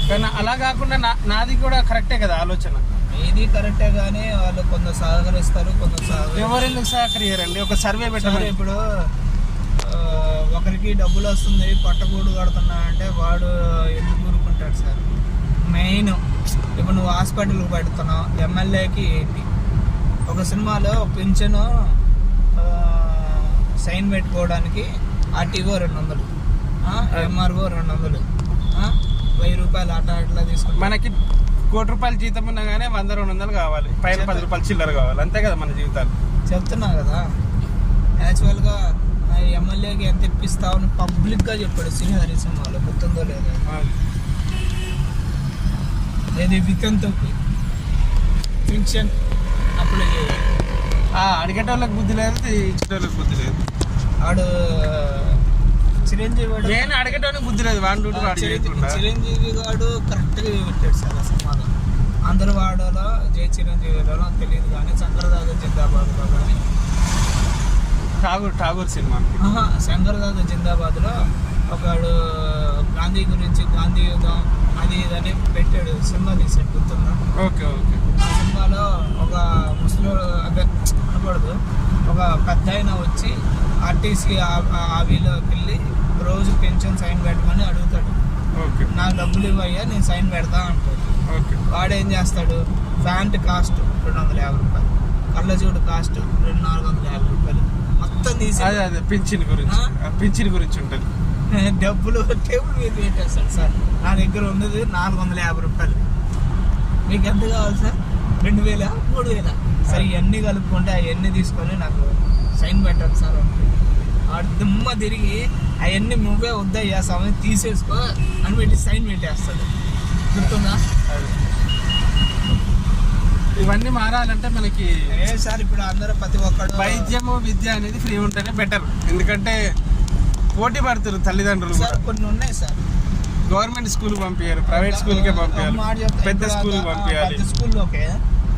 కానీ అలా కాకుండా నాది కూడా కరెక్టే కదా ఆలోచన. ఇది కరెక్టే కానీ వాళ్ళు కొందరు సహకరిస్తారు, కొందరు ఎవరెందుకు సహకరియారండి? ఒక సర్వే పెట్టారు. ఇప్పుడు ఒకరికి డబ్బులు వస్తుంది, పట్టకూడు కడుతున్నా అంటే వాడు ఎందుకు ఊరుకుంటాడు సార్? మెయిన్ ఇప్పుడు నువ్వు హాస్పిటల్కి పెడుతున్నావు, ఎమ్మెల్యేకి ఏంటి? ఒక సినిమాలో పింఛను సైన్ పెట్టుకోవడానికి ఆర్టీఓ 200, ఎంఆర్ఓ 200, 1000 రూపాయలు అట్లా తీసుకుంటాం. మనకి ₹1,00,00,000 జీతం ఉన్నా కానీ 100-200 కావాలి, పైన ₹10 చిల్లర కావాలి, అంతే కదా మన జీవితాలు. చెప్తున్నా కదా. యాక్చువల్గా ఎమ్మెల్యేకి ఎంత ఇప్పిస్తావని పబ్లిక్గా చెప్పాడు శ్రీహరి సినిమాలో, గుర్తుందో లేదో. ఏది వితంతుకి పింఛన్ అప్లై చేయాలి. అడిగేటోళ్ళకి బుద్ధి లేదు, ఇచ్చేటోళ్ళకి బుద్ధి లేదు. వాడు చిరంజీవి నేను అడిగేటోనికి బుద్ధి లేదు. చిరంజీవి గారు కరెక్ట్గా పెట్టాడు సార్ ఆ సినిమాలో. అందరు వాడలో జై చిరంజీవిలో తెలియదు కానీ శంకరదాద జిందాబాద్లో కానీ ఠాగూర్ సినిమా శంకరదాద జిందాబాద్లో ఒకడు గాంధీ గురించి, గాంధీ యుద్ధం అది ఇదని పెట్టాడు, సినిమా తీసాడు, గుర్తుందా? Okay okay. ఆ సినిమాలో ఒక ముస్లిం అదే అనకూడదు, ఒక పెద్ద ఆయన వచ్చి ఆర్టీసీ ఆవిలోకి వెళ్ళి రోజు పెన్షన్ సైన్ పెట్టమని అడుగుతాడు. నాకు డబ్బులు ఇవ్వయ్యా, నేను సైన్ పెడతా అంటాడు. వాడు ఏం చేస్తాడు? ప్యాంట్ కాస్ట్ ₹250, కళ్ళజోడు కాస్ట్ ₹450, మొత్తం తీసి పింఛన్ గురించి ఉంటుంది. డబ్బులు టేబుల్ మీద పెట్టేస్తాడు. సార్ నా దగ్గర ఉన్నది ₹450, మీకు ఎంత కావాలి సార్? 2000, 3000? సరే ఇవన్నీ కలుపుకుంటే అవన్నీ తీసుకొని నాకు సైన్ పెట్టాలి సార్ అంటే వాడు దుమ్మ తిరిగి అవన్నీ నువ్వే వద్దయ్యా సమయం తీసేసుకో అని పెట్టి సైన్ పెట్టేస్తాడు. గుర్తుందా? ఇవన్నీ మారాలంటే మనకి సార్ ఇప్పుడు అందరూ ప్రతి ఒక్కడు వైద్యము విద్య అనేది ఫ్రీ ఉంటేనే బెటర్. ఎందుకంటే పోటీ పడుతారు తల్లిదండ్రులు. సార్ కొన్ని ఉన్నాయి సార్, గవర్నమెంట్ స్కూల్ పంపించారు, ప్రైవేట్ స్కూల్కే పంపించాలి, పెద్ద స్కూల్ పంపించాలి. పెద్ద స్కూల్లోకే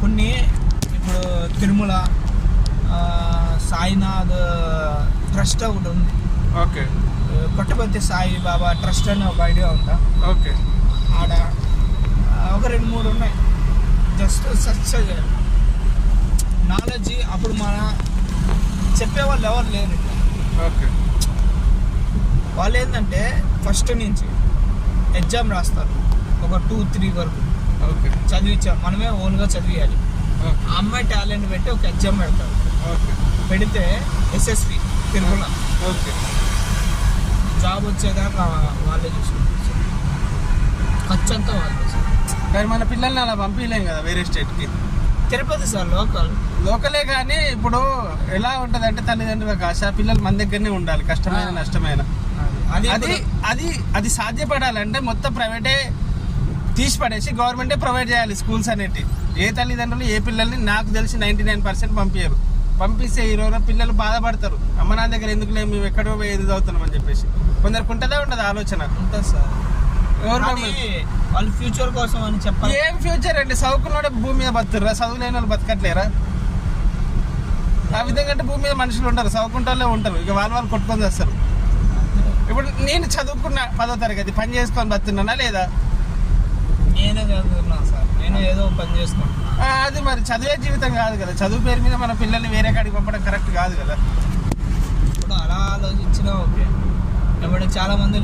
కొన్ని ఇప్పుడు తిరుమల సాయినాథ్ ట్రస్ట్ ఒకటి ఉంది. ఓకే. కొట్టపతి సాయి బాబా ట్రస్ట్ అని ఒక ఐడియా ఉందా? ఓకే. ఆడ ఒక 2-3 ఉన్నాయి. జస్ట్ సర్చ్ చేయాలి నాలెడ్జ్. అప్పుడు మన చెప్పేవాళ్ళు ఎవరు లేరు. ఓకే. వాళ్ళు ఏంటంటే ఫస్ట్ నుంచి ఎగ్జామ్ రాస్తారు, ఒక 2-3 వరకు. ఓకే. చదివించాం, మనమే ఓన్గా చదివియాలి. ఆ అమ్మాయి టాలెంట్ పెట్టి ఒక ఎగ్జామ్ పెడతారు. ఓకే. పెడితే SSP తిరుమల. ఓకే. జాబ్ వచ్చేదాకా వాళ్ళే చూసుకుంటారు, ఖర్చు అంతా వాళ్ళు. కానీ మన పిల్లల్ని అలా పంపించలేం కదా వేరే స్టేట్కి. తిరుపతి సార్ లోకలే. కానీ ఇప్పుడు ఎలా ఉంటుంది అంటే తల్లిదండ్రులకు ఆశ, పిల్లలు మన దగ్గరనే ఉండాలి, కష్టమైన నష్టమైన. అది సాధ్యపడాలంటే మొత్తం ప్రైవేటే తీసి పడేసి గవర్నమెంటే ప్రొవైడ్ చేయాలి స్కూల్స్ అనేవి. ఏ తల్లిదండ్రులు ఏ పిల్లల్ని నాకు తెలిసి 99% పంపించారు. పంపిస్తే ఈ రోజు పిల్లలు బాధపడతారు, అమ్మ నాన్న దగ్గర ఎందుకు లేము, మేము ఎక్కడో ఏది చదువుతున్నాం అని చెప్పేసి. కొందరికి ఉంటుందా ఉండదు ఆలోచన? ఉంటుంది సార్. వాళ్ళ ఫ్యూచర్ కోసం అని చెప్పాలి. ఏం ఫ్యూచర్ అండి? చదువుకున్న భూమి మీద బతుకురా, చదువులేని వాళ్ళు బతకట్లేరా? ఆ విధంగా అంటే భూమి మీద మనుషులు ఉంటారు, చదువుకుంటే ఉంటారు, ఇక వాళ్ళు కొట్టుకొని చేస్తారు. ఇప్పుడు నేను చదువుకున్న 10వ తరగతి పని చేసుకొని బతున్నానా లేదా? నేనే చదువుకున్నాను సార్, నేను ఏదో పని చేసుకుంటున్నా. అది మరి చదివే జీవితం కాదు కదా. చదువు పేరు మీద మన పిల్లల్ని వేరే కాడికి పంపడం కరెక్ట్ కాదు కదా. ఇప్పుడు అలా ఆలోచించినా ఓకే. ఇప్పుడు చాలా మంది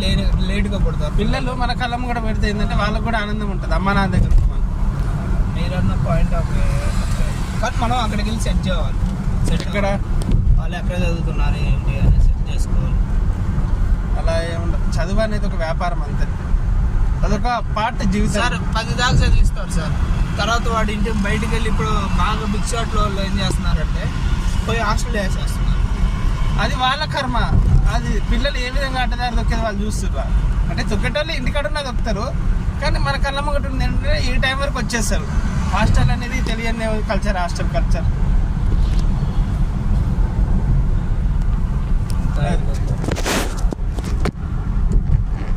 లేట్గా పుడతారు పిల్లలు. మన కళ్ళం కూడా పెడితే ఏంటంటే వాళ్ళకు కూడా ఆనందం ఉంటుంది, అమ్మ నాన్న దగ్గర. మీరన్న పాయింట్ ఆఫ్ వ్యూ. కానీ మనం అక్కడికి వెళ్ళి సెట్ చేయాలి. ఇక్కడ వాళ్ళు ఎక్కడ చదువుతున్నారు ఏంటి అని సెట్ చేసుకోవాలి. అలా ఏముండదు. చదువు అనేది ఒక వ్యాపారం అంతే, అదొక పార్ట్ జీవితం. సార్ 10 దాకా చదివిస్తారు సార్. తర్వాత వాడి ఇంటి బయటికి వెళ్ళి ఇప్పుడు బాగా బిగ్ షాట్లో వాళ్ళు ఏం చేస్తున్నారంటే పోయి హాస్టల్ వేసేస్తున్నారు. అది వాళ్ళ కర్మ. అది పిల్లలు ఏ విధంగా అడ్డదారి దొక్కేది వాళ్ళు చూస్తున్నారు. అంటే దొక్కేటోళ్ళు ఇంటికాడున్నా దొక్కుతారు, కానీ మన కళ్ళమ్మ ఒకటి ఉంది ఏంటంటే ఈ టైం వరకు వచ్చేస్తారు. హాస్టల్ అనేది తెలియని కల్చర్, హాస్టల్ కల్చర్.